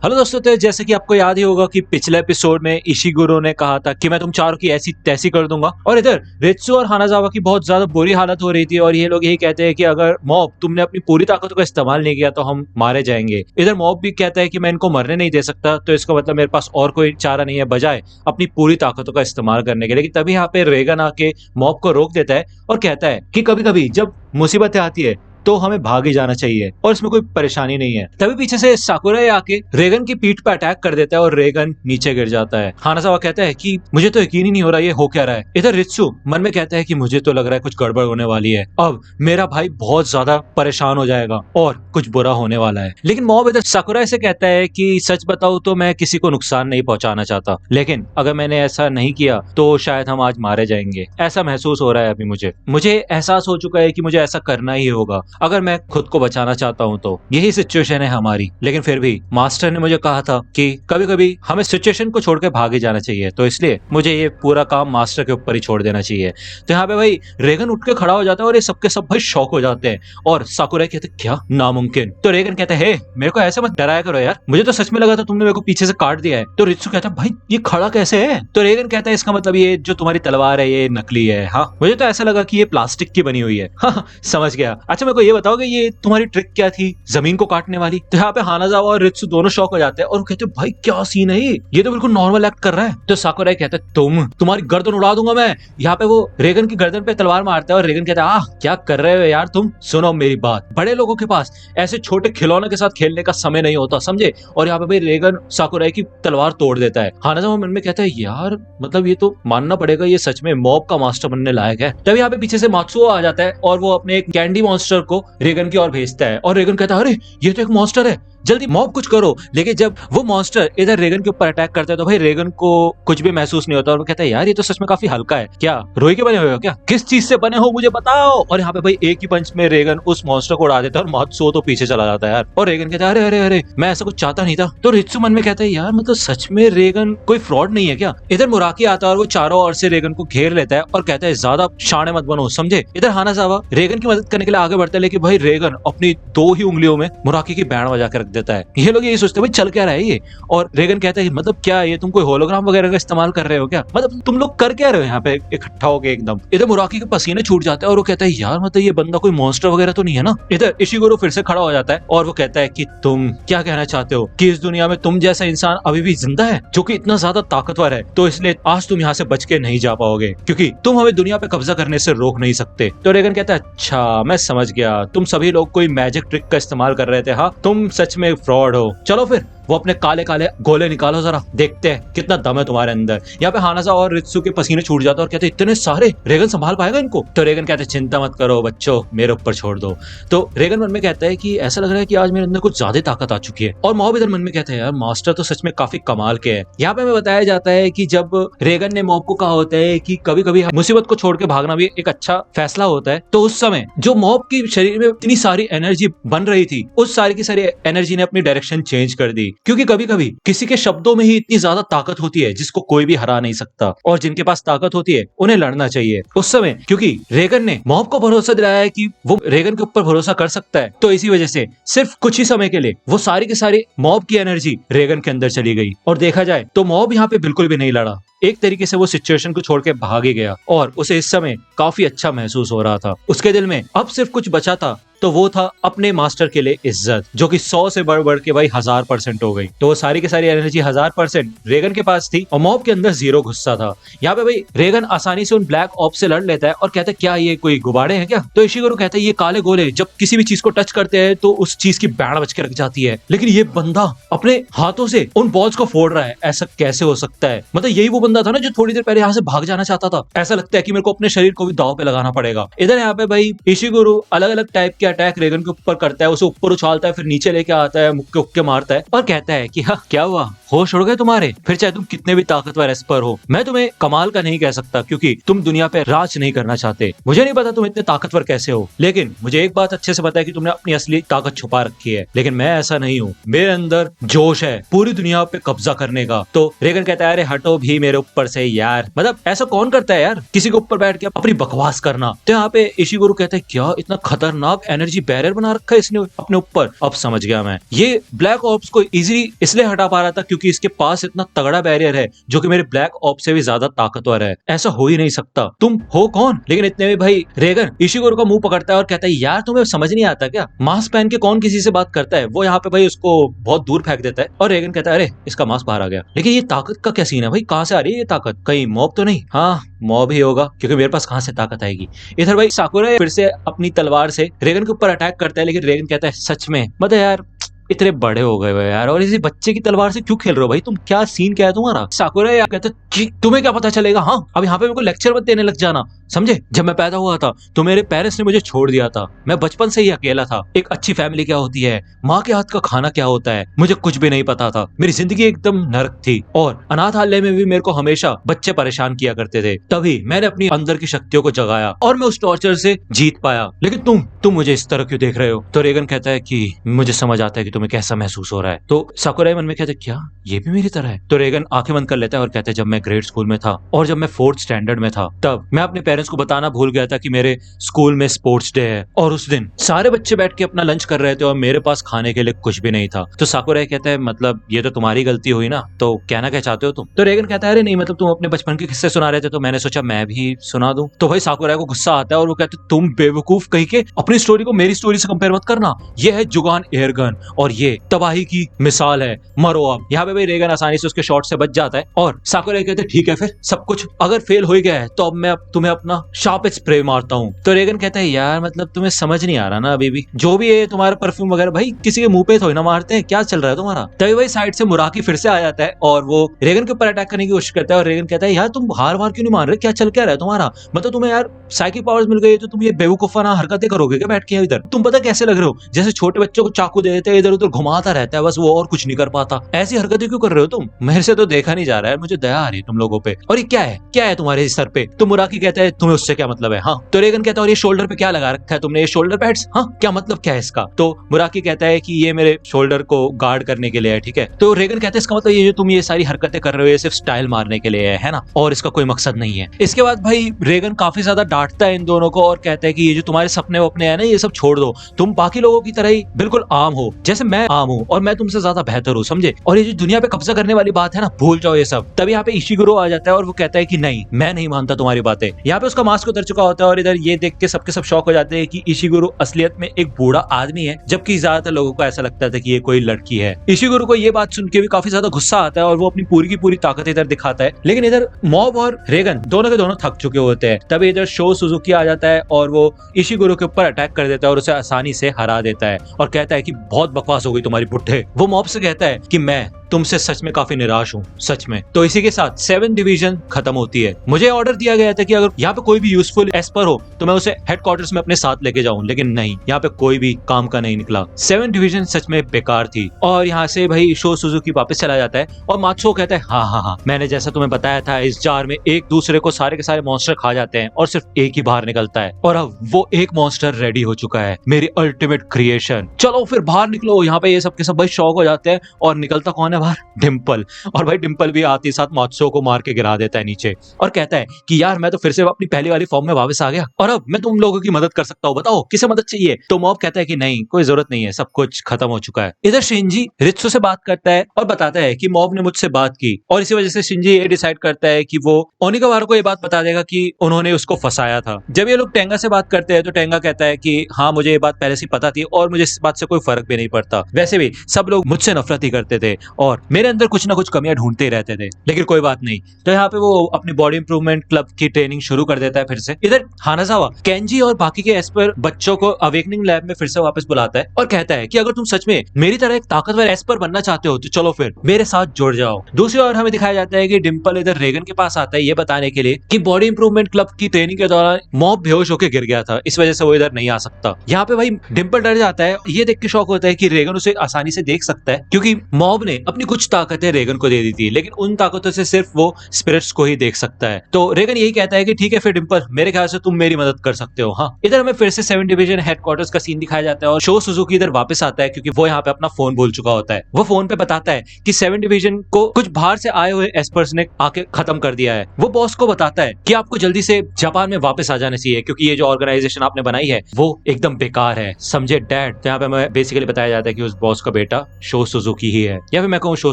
Hello दोस्तों, तो जैसे कि आपको याद ही होगा कि पिछले एपिसोड में इशिगुरो ने कहा था कि मैं तुम चारों की ऐसी तैसी कर दूंगा, और इधर रित्सु और हानाजावा की बहुत ज्यादा बुरी हालत हो रही थी और ये लोग यही कहते हैं कि अगर मॉब तुमने अपनी पूरी ताकतों का इस्तेमाल नहीं किया तो हम मारे जाएंगे। इधर मॉब भी कहता है कि मैं इनको मरने नहीं दे सकता, तो इसका मतलब मेरे पास और कोई चारा नहीं है बजाय अपनी पूरी ताकतों का इस्तेमाल करने के। लेकिन तभी यहाँ पे रेगन आके मॉब को रोक देता है और कहता है कि कभी कभी जब मुसीबतें आती है तो हमें भाग ही जाना चाहिए और इसमें कोई परेशानी नहीं है। तभी पीछे से साकुरा आके रेगन की पीठ पे अटैक कर देता है और रेगन नीचे गिर जाता है। हानाजावा कहता है कि मुझे तो यकीन ही नहीं हो रहा ये हो क्या रहा है। इधर रित्सु मन में कहता है कि मुझे तो लग रहा है कुछ गड़बड़ होने वाली है, अब मेरा भाई बहुत ज्यादा परेशान हो जाएगा और कुछ बुरा होने वाला है। लेकिन मॉब इधर साकुरा से कहता है कि सच बताऊं तो मैं किसी को नुकसान नहीं पहुंचाना चाहता, लेकिन अगर मैंने ऐसा नहीं किया तो शायद हम आज मारे जाएंगे। ऐसा महसूस हो रहा है अभी मुझे एहसास हो चुका है कि मुझे ऐसा करना ही होगा अगर मैं खुद को बचाना चाहता हूं तो। यही सिचुएशन है हमारी। लेकिन फिर भी मास्टर ने मुझे कहा था कि कभी कभी हमें सिचुएशन को छोड़कर भागे जाना चाहिए, तो इसलिए मुझे ये पूरा काम मास्टर के ऊपर ही छोड़ देना चाहिए। तो यहाँ पे भाई रेगन उठ के खड़ा हो जाता है और ये सबके सब भाई शौक हो जाते हैं और साकुरा कहते क्या नामुमकिन। तो रेगन कहते हैं हे मेरे को ऐसे मत डराया करो यार, मुझे तो सच में लगा था तुमने मेरे को पीछे से काट दिया है। तो रित्सु कहता है भाई ये खड़ा कैसे है। तो रेगन कहता है इसका मतलब ये जो तुम्हारी तलवार है ये नकली है। हाँ मुझे तो ऐसा लगा कि ये प्लास्टिक की बनी हुई है। हाँ समझ गया। अच्छा मेरे को ये बताओगे ये तुम्हारी ट्रिक क्या थी जमीन को काटने वाली। तो यहाँ पे हानाजावा और रित्सु दोनों शॉक हो जाते हैं और वो कहते हैं भाई क्या सीन है ये तो बिल्कुल नॉर्मल एक्ट कर रहा है। तो साकुरा कहता है तुम्हारी गर्दन उड़ा दूंगा मैं। यहाँ पे वो रेगन की गर्दन पे तलवार मारता है और रेगन कहता है क्या कर रहे हो यार तुम, सुनो मेरी बात, बड़े लोगों के पास ऐसे छोटे खिलौने के साथ खेलने का समय नहीं होता समझे। और यहाँ पे भाई रेगन साकुरा की तलवार तोड़ देता है। हानाजावा मन में कहता है यार मतलब ये तो मानना पड़ेगा ये सच में मॉब का मास्टर बनने लायक है। तभी यहाँ पे पीछे से मात्सुओ आ जाता है और वो अपने एक कैंडी मॉन्स्टर को रेगन की ओर भेजता है और रेगन कहता है अरे ये तो एक मॉन्स्टर है, जल्दी मॉब कुछ करो। लेकिन जब वो मॉन्स्टर इधर रेगन के ऊपर अटैक करता है तो भाई रेगन को कुछ भी महसूस नहीं होता और वो कहता है यार ये तो सच में काफी हल्का है, क्या रोई के बने हुए हो क्या, किस चीज से बने हो मुझे बताओ। और यहाँ पे भाई एक ही पंच में रेगन उस मॉन्स्टर को उड़ा देता है और मात्सुओ तो पीछे चला जाता है यार। और रेगन कहता है अरे अरे अरे मैं ऐसा कुछ चाहता नहीं था। तो रित्सु मन में कहता है यार मतलब सच में रेगन कोई फ्रॉड नहीं है क्या। इधर मुराकी आता है और वो चारों ओर से रेगन को घेर लेता है और कहता है ज्यादा शाणे मत बनो समझे। इधर हानाजावा रेगन की मदद करने के लिए आगे बढ़ता है, लेकिन भाई रेगन अपनी 2 ही उंगलियों में मुराकी की बैंड बजा के रख देता है। ये लोग यही सोचते हैं भाई चल क्या रहा है ये। और रेगन कहता है मतलब क्या ये तुम कोई होलोग्राम वगैरह का इस्तेमाल कर रहे हो क्या, मतलब तुम लोग कर क्या रहे हो यहाँ पे इकट्ठा होके एकदम। इधर मुराकी के पसीने छूट जाते हैं और वो कहता है यार मतलब ये बंदा कोई मॉन्स्टर वगैरह तो नहीं है ना। इधर इशिगुरो फिर से खड़ा हो जाता है और वो कहता है कि तुम क्या कहना चाहते हो कि इस दुनिया में तुम जैसा इंसान अभी भी जिंदा है जो कि इतना ज्यादा ताकतवर है, तो इसलिए आज तुम यहाँ से बच के नहीं जा पाओगे क्योंकि तुम हमें दुनिया पे कब्जा करने से रोक नहीं सकते। तो रेगन कहता है अच्छा मैं समझ गया, तुम सभी लोग कोई मैजिक ट्रिक का इस्तेमाल कर रहे थे, हाँ तुम सच में फ्रॉड हो। चलो फिर वो अपने काले काले गोले निकालो जरा, देखते हैं कितना दम है तुम्हारे अंदर। यहाँ पे हानाजावा और रित्सु के पसीने छूट जाते और कहते इतने सारे रेगन संभाल पाएगा इनको। तो रेगन कहते चिंता मत करो बच्चों मेरे ऊपर छोड़ दो। तो रेगन मन में कहता है कि ऐसा लग रहा है कि आज मेरे अंदर कुछ ज्यादा ताकत आ चुकी है। और मॉब इधर मन में कहता है यार मास्टर तो सच में काफी कमाल के है। यहाँ पे हमें बताया जाता है कि जब रेगन ने मॉब को कहा होता है कि कभी कभी मुसीबत को छोड़ के भागना भी एक अच्छा फैसला होता है, तो उस समय जो मॉब की शरीर में इतनी सारी एनर्जी बन रही थी उस सारी की सारी एनर्जी ने अपनी डायरेक्शन चेंज कर दी, क्योंकि कभी कभी किसी के शब्दों में ही इतनी ज्यादा ताकत होती है जिसको कोई भी हरा नहीं सकता, और जिनके पास ताकत होती है उन्हें लड़ना चाहिए उस समय। क्योंकि रेगन ने मॉब को भरोसा दिलाया है कि वो रेगन के ऊपर भरोसा कर सकता है, तो इसी वजह से सिर्फ कुछ ही समय के लिए वो सारी की सारी मॉब की एनर्जी रेगन के अंदर चली गई। और देखा जाए तो मॉब यहाँ पे बिल्कुल भी नहीं लड़ा, एक तरीके से वो सिचुएशन को छोड़ के भाग ही गया और उसे इस समय काफी अच्छा महसूस हो रहा था। उसके दिल में अब सिर्फ कुछ बचा था तो वो था अपने मास्टर के लिए इज्जत, जो कि 100 से बढ़ बढ़ के भाई 1000% हो गई। तो वो सारी की सारी एनर्जी 1000% रेगन के पास थी और मॉब के अंदर 0 गुस्सा था। यहाँ पे भाई रेगन आसानी से उन ब्लैक ऑप से लड़ लेता है और कहता है क्या ये कोई गुब्बारे हैं क्या। तो इशिगुरो कहता है ये काले गोले जब किसी भी चीज को टच करते हैं तो उस चीज की बैंड बज के रख जाती है, लेकिन ये बंदा अपने हाथों से उन बॉल्स को फोड़ रहा है, ऐसा कैसे हो सकता है। मतलब यही वो बंदा था ना जो थोड़ी देर पहले यहाँ से भाग जाना चाहता था। ऐसा लगता है कि मेरे को अपने शरीर को भी दांव पे लगाना पड़ेगा। इधर यहाँ पे भाई इशिगुरो अलग अलग टाइप के अटैक रेगन के ऊपर करता है, उसे ऊपर उछालता है, फिर नीचे लेके आता है, मुक्के उक्के मारता है और कहता है कि हाँ क्या हुआ, होश उड़ गए तुम्हारे, फिर चाहे तुम कितने भी ताकतवर एस्पर हो मैं तुम्हें कमाल का नहीं कह सकता क्योंकि तुम दुनिया पे राज नहीं करना चाहते। मुझे नहीं पता तुम इतने ताकतवर कैसे हो, लेकिन मुझे एक बात अच्छे से पता है कि तुमने अपनी असली ताकत छुपा रखी है, लेकिन मैं ऐसा नहीं हूँ, मेरे अंदर जोश है पूरी दुनिया पे कब्जा करने का। तो रेगन कहता है अरे हटो भी मेरे मेरे ऊपर से यार, मतलब ऐसा कौन करता है यार, किसी के ऊपर बैठ के अपनी बकवास करना। तो यहाँ पे इशिगुरु कहता है क्या इतना खतरनाक एनर्जी बैरियर बना रखा है इसने अपने ऊपर। अब समझ गया मैं, ये ब्लैक ऑप्स को इजीली इसलिए हटा पा रहा था क्योंकि इसके पास इतना तगड़ा बैरियर है जो कि मेरे ब्लैक ऑप्स से भी ज्यादा ताकतवर है। ऐसा हो ही नहीं सकता, तुम हो कौन? लेकिन इतने में भाई रेगन इशिगुरु का मुंह पकड़ता है और कहता है यार तुम्हें समझ नहीं आता क्या, मास्क पहन के कौन किसी से बात करता है। वो यहाँ पे भाई उसको बहुत दूर फेंक देता है और रेगन कहता है अरे इसका मास्क बाहर आ गया। लेकिन ये ताकत का क्या सीन है भाई, कहाँ से आ रही है ये ताकत? कहीं मॉब तो नहीं? हाँ मॉब ही होगा क्योंकि मेरे पास कहाँ से ताकत आएगी। इधर भाई साकुरा फिर से अपनी तलवार से रेगन के ऊपर अटैक करता है, लेकिन रेगन कहता है सच में मतलब यार इतने बड़े हो गए हो यार, और इसी बच्चे की तलवार से क्यों खेल रहे हो भाई तुम, क्या सीन क्या है तुम्हारा? साकुरा यार कहता है कि तुम्हें क्या पता चलेगा, हाँ अब यहाँ पे मेरे को लेक्चर मत देने लग जाना, समझे? जब मैं पैदा हुआ था तो मेरे पेरेंट्स ने मुझे छोड़ दिया था, मैं बचपन से ही अकेला था। एक अच्छी फैमिली क्या होती है, माँ के हाथ का खाना क्या होता है, मुझे कुछ भी नहीं पता था। मेरी जिंदगी एकदम नरक थी और अनाथालय में भी मेरे को हमेशा बच्चे परेशान किया करते थे। तभी मैंने अपनी अंदर की शक्तियों को जगाया और मैं उस टॉर्चर से जीत पाया। लेकिन तुम मुझे इस तरह क्यों देख रहे हो? तो रेगन कहता है कि मुझे समझ आता है कि तुम्हें कैसा महसूस हो रहा है। तो साकुरा मन में कहता है क्या ये भी मेरी तरह है? तो रेगन आंखें बंद कर लेता है और कहता है जब मैं ग्रेड स्कूल में था और जब मैं 4th स्टैंडर्ड में था तब मैं अपने पेरेंट्स को बताना भूल गया था कि मेरे स्कूल में स्पोर्ट्स डे है, और उस दिन सारे बच्चे बैठ के अपना लंच कर रहे थे और मेरे पास खाने के लिए कुछ भी नहीं था। तो साकुरा कहता है मतलब ये तो तुम्हारी गलती हुई ना, तो कहना क्या चाहते हो तुम? तो रेगन कहता है अरे नहीं मतलब तुम अपने बचपन के किस्से सुना रहे थे तो मैंने सोचा मैं भी सुना दूं। तो भाई साकुरा को गुस्सा आता है और वो कहते तुम बेवकूफ कहीं के, अपनी स्टोरी को मेरी स्टोरी से कंपेयर मत करना, ये है जुगान एयरगन और ये तबाही की मिसाल है, मरो आप। यहाँ पे भाई रेगन आसानी से उसके शॉट से बच जाता है और साकुरा कहते हैं ठीक है फिर सब कुछ अगर फेल हो गया है तो अब मैं तुम्हें अपना शार्प स्प्रे मारता हूँ। तो रेगन कहता है यार मतलब तुम्हें समझ नहीं आ रहा ना अभी भी, जो भी है तुम्हारा परफ्यूम वगैरह भाई किसी के मुंह पे थोड़ी ना मारते हैं, क्या चल रहा है तुम्हारा? तभी भाई साइड से मुराकी फिर से आ जाता है और वो रेगन के ऊपर अटैक करने की कोशिश करता है और रेगन कहता है यार तुम हार क्यों नहीं मान रहे, क्या चल क्या रहा है तुम्हारा? मतलब तुम्हें यार साइकिक पावर्स मिल गई तो तुम ये बेवकूफाना हरकतें करोगे क्या बैठ के इधर? तुम पता कैसे लग रहे हो, जैसे छोटे बच्चों को चाकू दे देते हैं इधर उधर घुमाता रहता है बस वो और कुछ नहीं कर पाता। ऐसी हरकतें क्यों कर रहे हो तुम? मेरे से तो देखा नहीं जा रहा है, मुझे दया आ रही है तुम लोगों पे। और ये क्या है तुम्हारे सर पे? तो मुराकी कहता है तुम्हें उससे क्या मतलब है? हाँ। तो रेगन कहता है और ये शोल्डर पे क्या लगा रखा है तुमने, ये शोल्डर पैड्स, हाँ क्या मतलब क्या है इसका? तो मुराकी कहता है कि ये मेरे शोल्डर को गार्ड करने के लिए है, ठीक है। तो रेगन कहता है इसका मतलब ये जो तुम ये सारी हरकतें कर रहे हो ये सिर्फ स्टाइल मारने के लिए है ना, और इसका कोई मकसद नहीं है। इसके बाद भाई रेगन काफी ज्यादा डांटता है इन दोनों को और कहता है कि ये जो तुम्हारे सपने वपने हैं ना ये सब छोड़ दो, तुम बाकी लोगों की तरह ही बिल्कुल आम हो जैसे मैं आम हूँ और मैं तुमसे ज्यादा बेहतर हूँ, समझे? और ये जो दुनिया पे कब्जा करने वाली बात है ना भूल जाओ ये सब। तभी यहाँ पे इशिगुरो आ जाता है और वो कहता है कि नहीं मैं नहीं मानता तुम्हारी बातें। यहाँ पे उसका मास्क उतर चुका होता है और इधर ये देख के सबके सब शॉक हो जाते हैं कि इशिगुरो असलियत में एक बूढ़ा आदमी है, जबकि ज्यादातर लोगों को ऐसा लगता था कि ये कोई लड़की है। इशिगुरो को ये बात सुन के भी काफी ज्यादा गुस्सा आता है और वो अपनी पूरी की पूरी ताकत इधर दिखाता है। लेकिन इधर मॉब और रेगन दोनों के दोनों थक चुके होते हैं। तभी इधर शो सुजुकी आ जाता है और वो इशिगुरो के ऊपर अटैक कर देता है और उसे आसानी से हरा देता है और कहता है कि बहुत बकवास हो गई तुम्हारी बुड्ढे। वो मॉब से कहता है कि मैं तुमसे सच में काफी निराश हूँ सच में। तो इसी के साथ 7 डिवीजन खत्म होती है। मुझे ऑर्डर दिया गया था कि अगर यहाँ पे कोई भी यूजफुल एस्पर हो तो मैं उसे हेडक्वार्टर्स में अपने साथ लेके जाऊं, लेकिन नहीं, यहाँ पे कोई भी काम का नहीं निकला। 7 डिवीजन सच में बेकार थी। और यहाँ से भाई शो सुजुकी वापस चला जाता है और मात्सुओ कहता है हाँ मैंने जैसा तुम्हें बताया था इस जार में एक दूसरे को सारे के सारे मॉन्स्टर खा जाते हैं और सिर्फ एक ही बाहर निकलता है, और अब वो एक मॉन्स्टर रेडी हो चुका है, मेरी अल्टीमेट क्रिएशन। चलो फिर बाहर निकलो। यहाँ पे ये सब के सब भाई शौक हो जाते हैं और निकलता कौन है बाहर? डिम्पल। और भाई डिम्पल भी आते साथ मात्सुओ को मार के गिरा देता है नीचे और कहता है कि यार मैं तो फिर से अपनी पहली वाली फॉर्म में वापस आ गया और अब मैं तुम लोगों की मदद कर सकता हूँ, बताओ किसे मदद चाहिए? तो मॉब कहता है कि नहीं कोई जरूरत नहीं है, सब कुछ खत्म हो चुका है। इधर शिंजी रित्सु से बात करता है और बताता है कि मॉब ने मुझसे बात की और इसी वजह से शिंजी ये डिसाइड करता है कि वो ओनिगावारा को ये बात बता देगा कि उन्होंने उसको फंसाया था। जब ये लोग टेंगा से बात करते हैं तो टेंगा कहता है कि हाँ मुझे ये बात पहले से पता थी और मुझे इस बात से कोई फर्क भी नहीं पड़ता, वैसे भी सब लोग मुझसे नफरत ही करते थे और मेरे अंदर कुछ ना कुछ कमियां ढूंढते ही रहते थे, लेकिन कोई बात नहीं। तो यहाँ पे वो अपनी बॉडी इंप्रूवमेंट क्लब की ट्रेनिंग शुरू कर देता है फिर से। इधर हानाजावा केंजी और बाकी के एस्पर बच्चों को अवेकनिंग लैब में फिर से वापस बुलाता है और कहता है कि अगर तुम सच में मेरी तरह एक ताकतवर एस्पर बनना चाहते हो तो चलो फिर मेरे साथ जुड़ जाओ। दूसरी ओर हमें दिखाया जाता है कि डिम्पल इधर रेगन के पास आता है ये बताने के लिए कि बॉडी इंप्रूवमेंट क्लब की ट्रेनिंग के दौरान मॉब बेहोश होकर गिर गया था, इस वजह से वो इधर नहीं आ सकता। यहाँ पे भाई डिम्पल डर जाता है, ये देख के शौक होता है कि रेगन उसे आसानी से देख सकता है क्योंकि मॉब ने अपनी कुछ ताकतें रेगन को दे दी थी, लेकिन उन ताकतों से सिर्फ वो स्पिरिट्स को ही देख सकता है। तो रेगन यही कहता है कि ठीक है फिर डिम्पल, मेरे ख्याल से तुम मेरी मदद कर सकते हो। हाँ, इधर हमें फिर से 7 डिवीजन हेडक्वार्टर्स का सीन दिखाया जाता है और शो सुजुकी इधर वापस आता है क्योंकि वो यहाँ पे अपना फोन भूल चुका होता है। वो फोन पे बताता है कि 7 डिवीजन को कुछ बाहर से आए हुए एस्पर्स ने आके खत्म कर दिया है। वो बॉस को बताता है कि आपको जल्दी से जापान में वापस आ जाना चाहिए क्योंकि ये जो ऑर्गेनाइजेशन आपने बनाई है वो एकदम बेकार है, समझे डैड। तो यहाँ पे हमें बेसिकली बताया जाता है कि उस बॉस का बेटा शो सुजुकी ही है, या फिर मैं कहूँ शो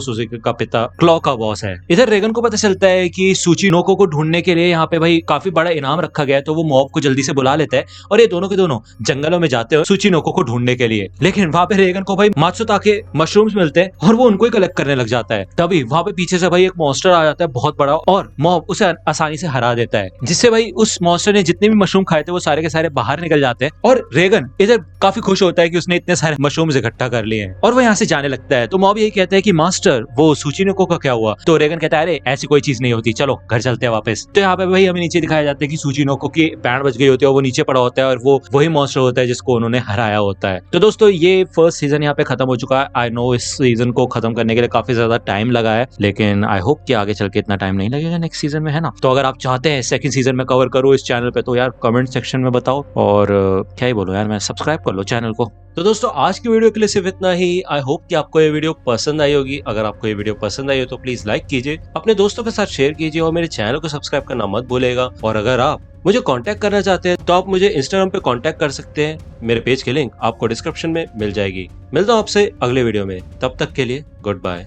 सुजुकी का पिता क्लॉ का बॉस है। इधर रेगन को पता चलता है कि सूचिनोको को ढूंढने के लिए यहाँ पे भाई काफी बड़ा इनाम रखा गया है, तो वो मॉब को जल्दी से बुला लेता है और ये दोनों के दोनों जंगलों में जाते हैं सूचिनोको को ढूंढने के लिए। लेकिन वहां पे रेगन को भाई मात्सुता के मशरूम्स मिलते हैं और वो उनको ही कलेक्ट करने लग जाता है। तभी वहां पे पीछे से भाई एक मॉन्स्टर आ जाता है बहुत बड़ा और मॉब उसे आसानी से हरा देता है, जिससे भाई उस मॉन्स्टर ने जितने भी मशरूम खाए थे वो सारे के सारे बाहर निकल जाते हैं। और रेगन इधर काफी खुश होता है कि उसने इतने सारे मशरूम्स इकट्ठा कर लिए हैं और वो यहाँ से जाने लगता है। तो मॉब यही कहता है कि मास्टर वो सूचिनोको का क्या हुआ? तो रेगन कहता है अरे ऐसी कोई चीज नहीं होती, चलो घर चलते हैं वापस। तो यहाँ पे भाई हमें नीचे दिखाया जाता है कि सूचिनोको की बैंड बज गई होती है और वो नीचे पड़ा होता है और वो वही मॉन्स्टर होता है जिसको उन्होंने हराया होता है। तो दोस्तों ये फर्स्ट सीजन यहाँ पे खत्म हो चुका है। आई नो इस सीजन को खत्म करने के लिए काफी ज्यादा टाइम लगा है, लेकिन आई होप कि आगे चल के इतना टाइम नहीं लगेगा नेक्स्ट सीजन में, है ना। तो अगर आप चाहते हैं सेकंड सीजन में कवर करो इस चैनल पे तो यार कमेंट सेक्शन में बताओ, और क्या ही बोलो यार, मैं सब्सक्राइब कर लो चैनल को। तो दोस्तों आज की वीडियो के लिए सिर्फ इतना ही। आई होप कि आपको ये वीडियो पसंद आई होगी। अगर आपको ये वीडियो पसंद आई हो तो प्लीज लाइक कीजिए, अपने दोस्तों के साथ शेयर कीजिए और मेरे चैनल को सब्सक्राइब करना मत भूलेगा। और अगर आप मुझे कांटेक्ट करना चाहते हैं तो आप मुझे इंस्टाग्राम पे कांटेक्ट कर सकते हैं, मेरे पेज की लिंक आपको डिस्क्रिप्शन में मिल जाएगी। मिलता हूँ आपसे अगले वीडियो में, तब तक के लिए गुड बाय।